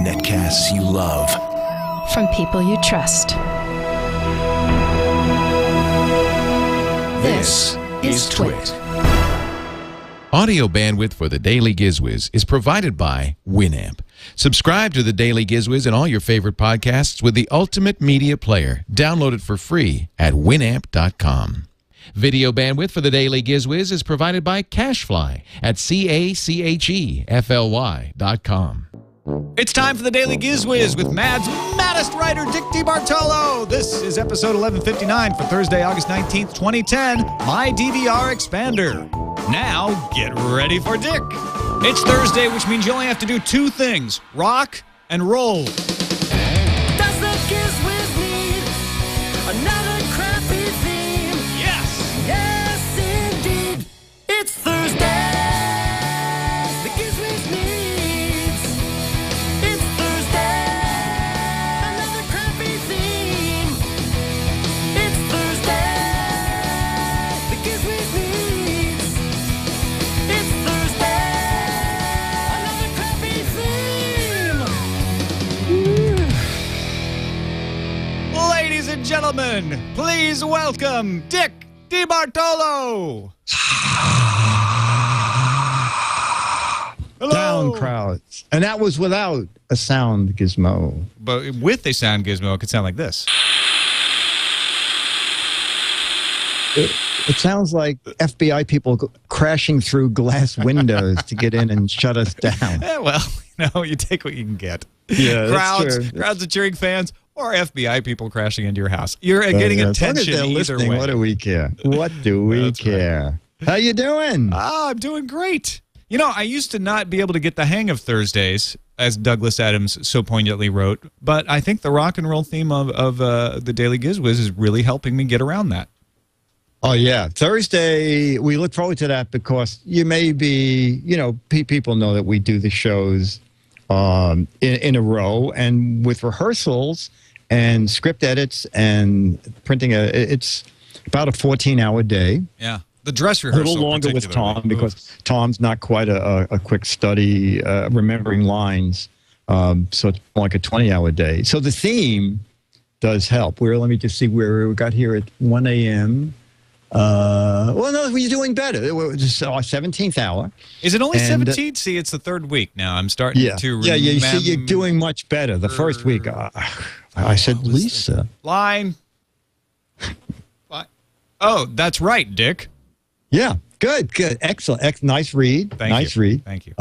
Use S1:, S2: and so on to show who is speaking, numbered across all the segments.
S1: Netcasts you love.
S2: From people you trust.
S1: This is Twit.
S3: Audio bandwidth for the Daily Gizwiz is provided by Winamp. Subscribe to the Daily Gizwiz and all your favorite podcasts with the ultimate media player. Download it for free at winamp.com. Video bandwidth for the Daily Gizwiz is provided by CacheFly at CacheFly.com.
S4: It's time for the Daily Gizwiz with Mad's maddest writer, Dick DeBartolo. This is episode 1159 for Thursday, August 19th, 2010, My DVR Expander. Now, get ready for Dick. It's Thursday, which means you only have to do two things, rock and roll.
S5: Does the Gizwiz need another crappy theme?
S4: Yes!
S5: Yes, indeed. It's Thursday. The Gizwiz needs. It's Thursday. Another crappy theme. It's Thursday. The Gizwiz needs. It's Thursday. Another crappy theme.
S4: Ladies and gentlemen, please welcome Dick DeBartolo. Hello.
S6: Down crowds. And that was without a sound gizmo.
S4: But with a sound gizmo, it could sound like this.
S6: It sounds like FBI people crashing through glass windows to get in and shut us down.
S4: Well, you take what you can get.
S6: Yeah, that's true.
S4: Crowds of cheering fans, or FBI people crashing into your house. You're getting attention
S6: as long as they're
S4: either
S6: listening,
S4: way.
S6: what do we care? What do we
S4: That's
S6: care? How you doing?
S4: I'm doing great. I used to not be able to get the hang of Thursdays, as Douglas Adams so poignantly wrote, but I think the rock and roll theme of the Daily Gizwiz is really helping me get around that.
S6: Oh, yeah. Thursday, we look forward to that because you may be, people know that we do the shows in a row, and with rehearsals and script edits and printing, it's about a 14-hour day.
S4: Yeah. The dress
S6: A
S4: rehearsal.
S6: little longer with Tom because Tom's not quite a quick study remembering lines. So it's like a 20-hour day. So the theme does help. Let me just see where we got here at 1 a.m. Well, no, we're doing better. It's our 17th hour.
S4: Is it only 17? See, it's the third week now. I'm starting to remember.
S6: Yeah, you see, you're doing much better. The first week, I said, Lisa.
S4: Line. Oh, that's right, Dick.
S6: Yeah, good. Excellent. Nice read.
S4: Thank you.
S6: Read.
S4: Thank you.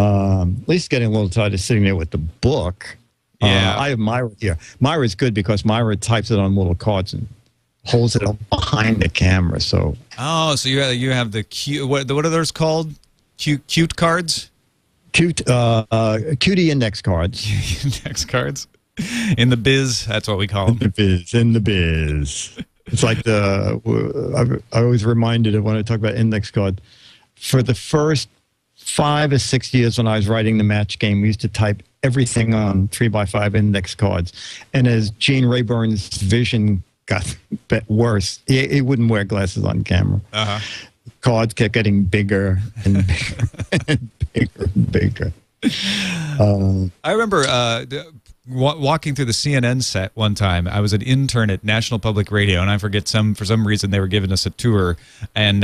S6: Lisa's getting a little tired of sitting there with the book.
S4: Yeah.
S6: I have Myra here. Myra's good because Myra types it on little cards and holds it up behind the camera. So
S4: so you have the cute. What are those called? Cute cards.
S6: Cutie index cards.
S4: Index cards. In the biz, that's what we call them.
S6: In the biz. It's like I always reminded of when I talk about index card. For the first 5 or 6 years when I was writing the match game, we used to type everything on 3x5 index cards. And as Gene Rayburn's vision got worse, he wouldn't wear glasses on camera. Cards kept getting bigger and bigger and bigger and bigger.
S4: I remember walking through the CNN set one time. I was an intern at National Public Radio, and I forget for some reason they were giving us a tour. And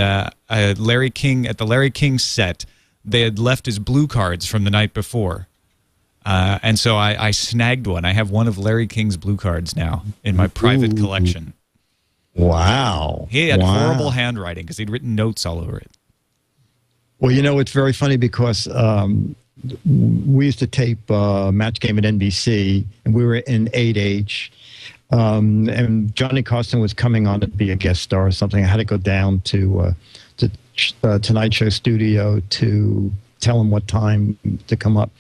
S4: Larry King at the Larry King set, they had left his blue cards from the night before, and so I snagged one. I have one of Larry King's blue cards now in my private collection.
S6: Wow!
S4: He had horrible handwriting because he'd written notes all over it.
S6: Well, it's very funny because we used to tape Match Game at NBC, and we were in 8H. And Johnny Carson was coming on to be a guest star or something. I had to go down to Tonight Show studio to tell him what time to come up.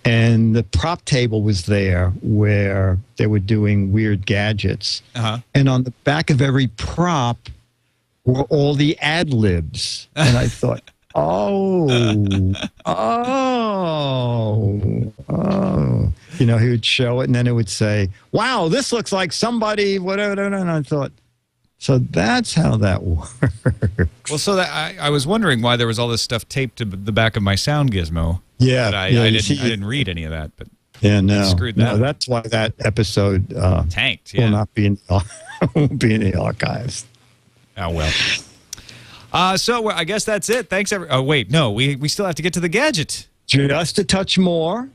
S6: And the prop table was there where they were doing weird gadgets. And on the back of every prop were all the ad-libs. And I thought, he would show it, and then it would say, wow, this looks like somebody, whatever. And I thought, so that's how that works.
S4: Well, so I was wondering why there was all this stuff taped to the back of my sound gizmo.
S6: Yeah,
S4: But I
S6: you
S4: didn't.
S6: see-
S4: I didn't read any of that. But
S6: Yeah, no,
S4: screwed
S6: no,
S4: that.
S6: that's why that episode
S4: tanked.
S6: will
S4: Yeah.
S6: not be in won't be in the archives.
S4: Oh well. So I guess that's it. Thanks, Oh wait, no, we still have to get to the gadget.
S6: Just a touch more.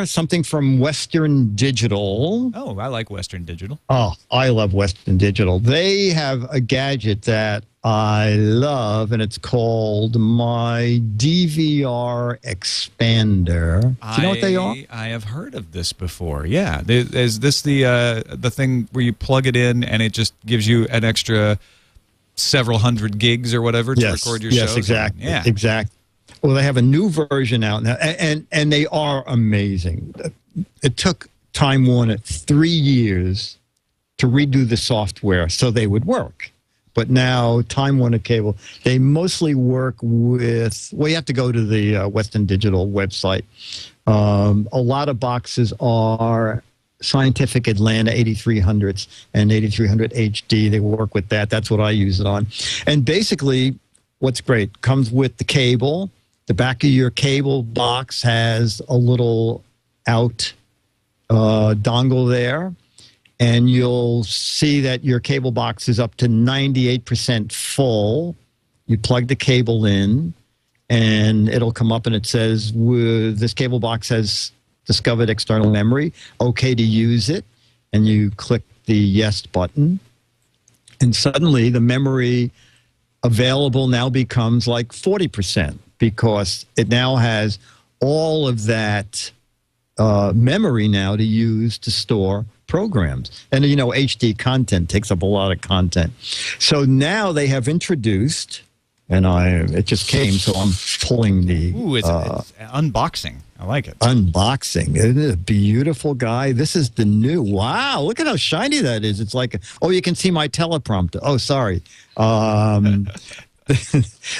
S6: Something from Western Digital.
S4: Oh, I like Western Digital.
S6: Oh, I love Western Digital. They have a gadget that I love, and it's called my DVR Expander. Do you know what they are?
S4: I have heard of this before. Yeah, is this the thing where you plug it in and it just gives you an extra several hundred gigs or whatever to record your shows?
S6: Yes, exactly.
S4: Yeah,
S6: Exactly. Well, they have a new version out now, and they are amazing. It took Time Warner 3 years to redo the software so they would work. But now Time Warner Cable, they mostly work with, well, you have to go to the Western Digital website. A lot of boxes are Scientific Atlanta 8300s and 8300 HD. They work with that. That's what I use it on. And basically, what's great, comes with the cable. The back of your cable box has a little out dongle there, and you'll see that your cable box is up to 98% full. You plug the cable in, and it'll come up and it says, this cable box has discovered external memory, okay to use it, and you click the yes button, and suddenly the memory available now becomes like 40%, because it now has all of that memory now to use to store programs. And, you know, HD content takes up a lot of content. So now they have introduced, and it just came, so I'm pulling the
S4: Ooh, it's unboxing. I like it.
S6: unboxing. Isn't it a beautiful guy? This is the new, wow, look at how shiny that is. It's like, oh, you can see my teleprompter. Oh, sorry.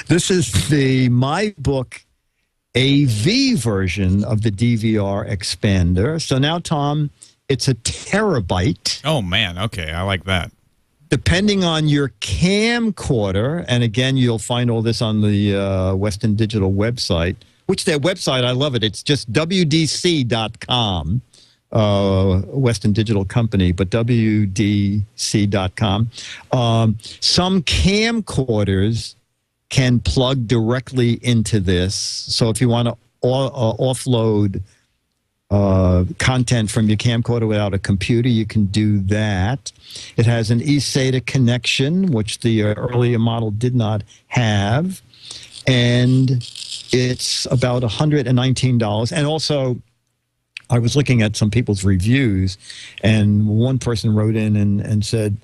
S6: This is the MyBook AV version of the DVR expander. So now, Tom, it's a terabyte.
S4: Oh man, okay, I like that.
S6: Depending on your camcorder, and again, you'll find all this on the Western Digital website, which their website, I love it. It's just WDC.com, Western Digital Company, but WDC.com. Some camcorders can plug directly into this. So if you want to offload content from your camcorder without a computer, you can do that. It has an eSATA connection, which the earlier model did not have. And it's about $119. And also, I was looking at some people's reviews, and one person wrote in and said,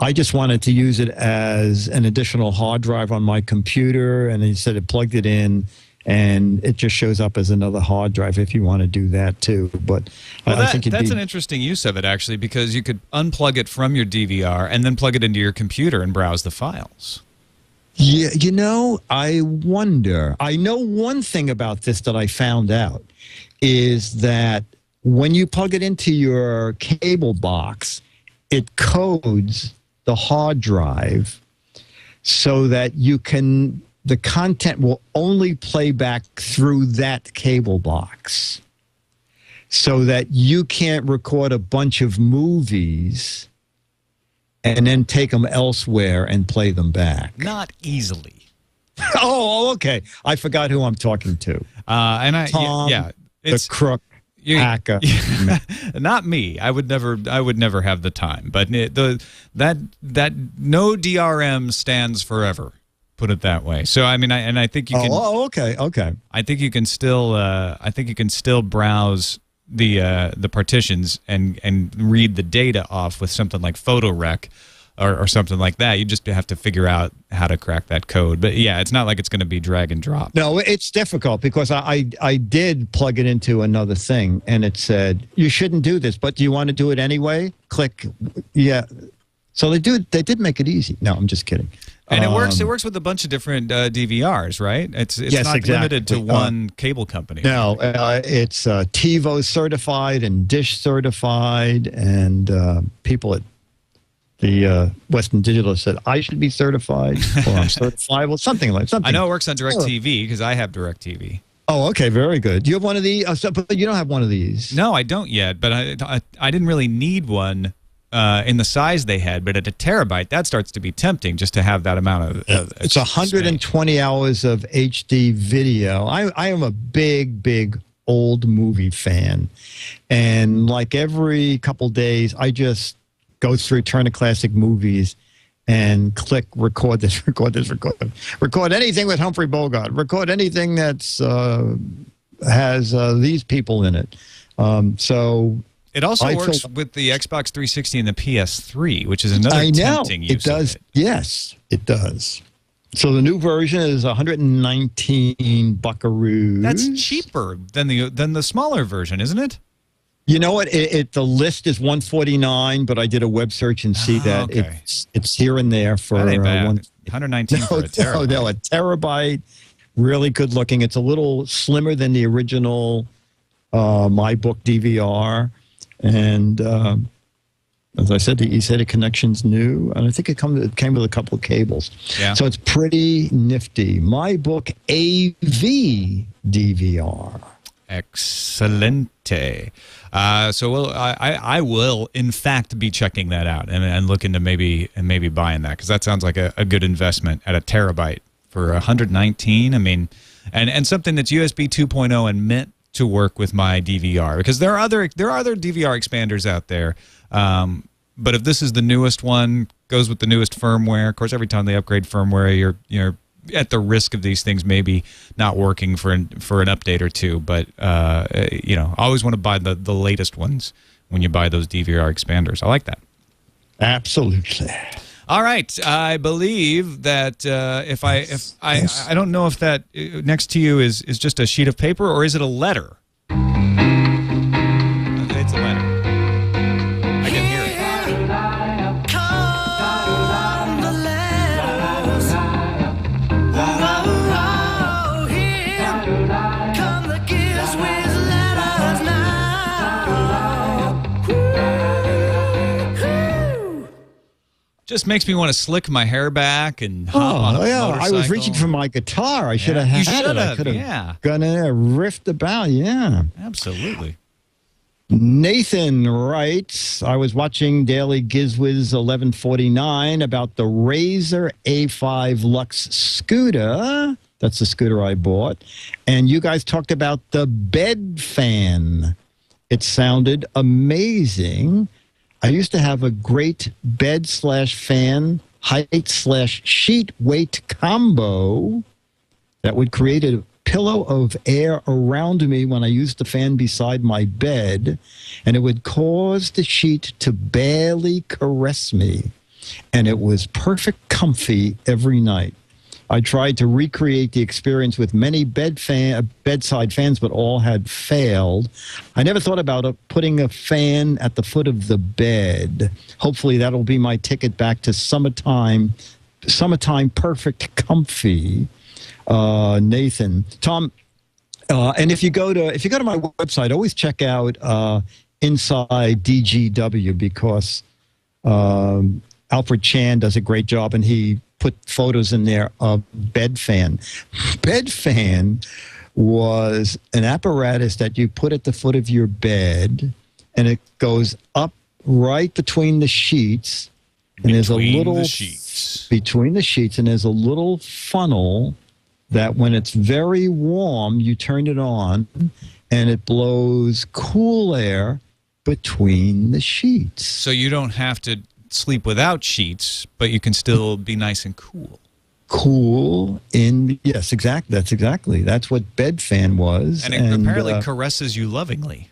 S6: I just wanted to use it as an additional hard drive on my computer. And he said it plugged it in, and it just shows up as another hard drive if you want to do that too. But
S4: Well,
S6: I think
S4: that's an interesting use of it, actually, because you could unplug it from your DVR and then plug it into your computer and browse the files.
S6: Yeah, you know, I wonder. I know one thing about this that I found out is that when you plug it into your cable box, it codes the hard drive so that the content will only play back through that cable box, so that you can't record a bunch of movies and then take them elsewhere and play them back.
S4: Not easily.
S6: Oh, okay. I forgot who I'm talking to.
S4: And
S6: Tom,
S4: yeah,
S6: the crook hacker.
S4: Not me. I would never have the time. But that no DRM stands forever. Put it that way. So I mean, I think you can.
S6: Oh, okay.
S4: I think you can still. I think you can still browse the partitions and read the data off with something like PhotoRec or something like that. You just have to figure out how to crack that code. But yeah, it's not like it's going to be drag and drop.
S6: No, it's difficult because I did plug it into another thing, and it said you shouldn't do this, but do you want to do it anyway? Click, yeah. So they did make it easy. No, I'm just kidding.
S4: And it works. It works with a bunch of different DVRs, right? It's
S6: yes,
S4: not
S6: exactly.
S4: limited to one cable company.
S6: No, it's TiVo certified and Dish certified, and people at the Western Digital said I should be certified or I'm certifiable, something like something.
S4: I know it works on DirecTV because I have DirecTV.
S6: Oh, okay, very good. Do you have one of these? But you don't have one of these.
S4: No, I don't yet, but I didn't really need one in the size they had. But at a terabyte, that starts to be tempting just to have that amount of
S6: It's 120 hours of HD video. I am a big old movie fan, and like every couple days, I just go through Turner Classic Movies and click record this, record anything with Humphrey Bogart, record anything that's has these people in it. So
S4: it also works with the Xbox 360 and the PS3, which is another tempting use
S6: it does.
S4: of it.
S6: Yes, it does. So the new version is 119 buckaroos.
S4: That's cheaper than the smaller version, isn't it?
S6: You know what? The list is 149, but I did a web search and see that it's here and there for
S4: 119 for a terabyte.
S6: No, a terabyte. Really good looking. It's a little slimmer than the original MyBook DVR, and as I said, the eSATA connection's new, and I think it came with a couple of cables.
S4: Yeah.
S6: So it's pretty nifty. MyBook AV DVR.
S4: Excelente. So I will in fact be checking that out and looking to maybe buying that, because that sounds like a good investment at a terabyte for 119. I mean, and something that's USB 2.0 and meant to work with my DVR, because there are other DVR expanders out there. But if this is the newest one, goes with the newest firmware. Of course, every time they upgrade firmware, you're at the risk of these things maybe not working for an update or two. But I always want to buy the latest ones when you buy those DVR expanders. I like that.
S6: Absolutely.
S4: All right, I believe that if I don't know if that next to you is just a sheet of paper, or is it a letter? It's a letter. I can hear it.
S5: Come the letters. Oh, here come the Giz Wiz letters now. Woo-hoo.
S4: Just makes me want to slick my hair back and hop on a motorcycle.
S6: I was reaching for my guitar. I should have had it. I could have gone in there, riffed about. Yeah,
S4: absolutely.
S6: Nathan writes, I was watching Daily Gizwiz 1149 about the Razer A5 Lux scooter. That's the scooter I bought. And you guys talked about the bed fan. It sounded amazing. I used to have a great bed/fan height/sheet weight combo that would create a pillow of air around me when I used the fan beside my bed, and it would cause the sheet to barely caress me, and it was perfect comfy every night. I tried to recreate the experience with many bedside fans, but all had failed. I never thought about putting a fan at the foot of the bed. Hopefully that'll be my ticket back to summertime perfect comfy. Nathan, Tom, and if you go to my website, always check out Inside DGW, because Alfred Chan does a great job, and he put photos in there of Bedfan. Bedfan was an apparatus that you put at the foot of your bed, and it goes up right between the sheets, and there's a little between the sheets, and there's a little funnel that when it's very warm, you turn it on, and it blows cool air between the sheets.
S4: So you don't have to sleep without sheets, but you can still be nice and cool. Yes, exactly. That's what Bedfan was. And it apparently caresses you lovingly.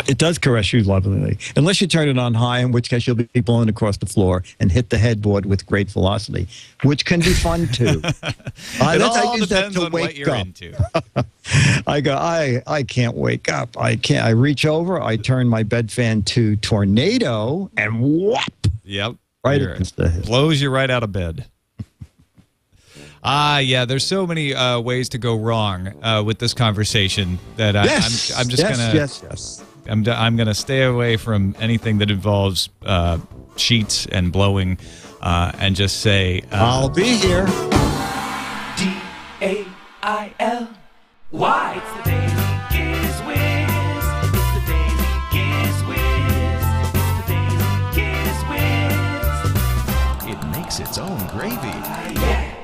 S6: It does caress you lovingly, unless you turn it on high, in which case you'll be blown across the floor and hit the headboard with great velocity, which can be fun too.
S4: It all depends on what you're into.
S6: I can't wake up. I reach over, I turn my bed fan to tornado, and whoop!
S4: Yep,
S6: right against the head.
S4: Blows you right out of bed. Yeah, there's so many ways to go wrong with this conversation that I'm just gonna.
S6: Yes.
S4: I'm going to stay away from anything that involves sheets and blowing, and just say...
S6: I'll be here.
S5: DAIL. Why? It's the Daily Giz Whiz. It's the Daily Giz Whiz. It's the Daily Giz Whiz.
S1: It makes its own gravy.
S5: Yeah.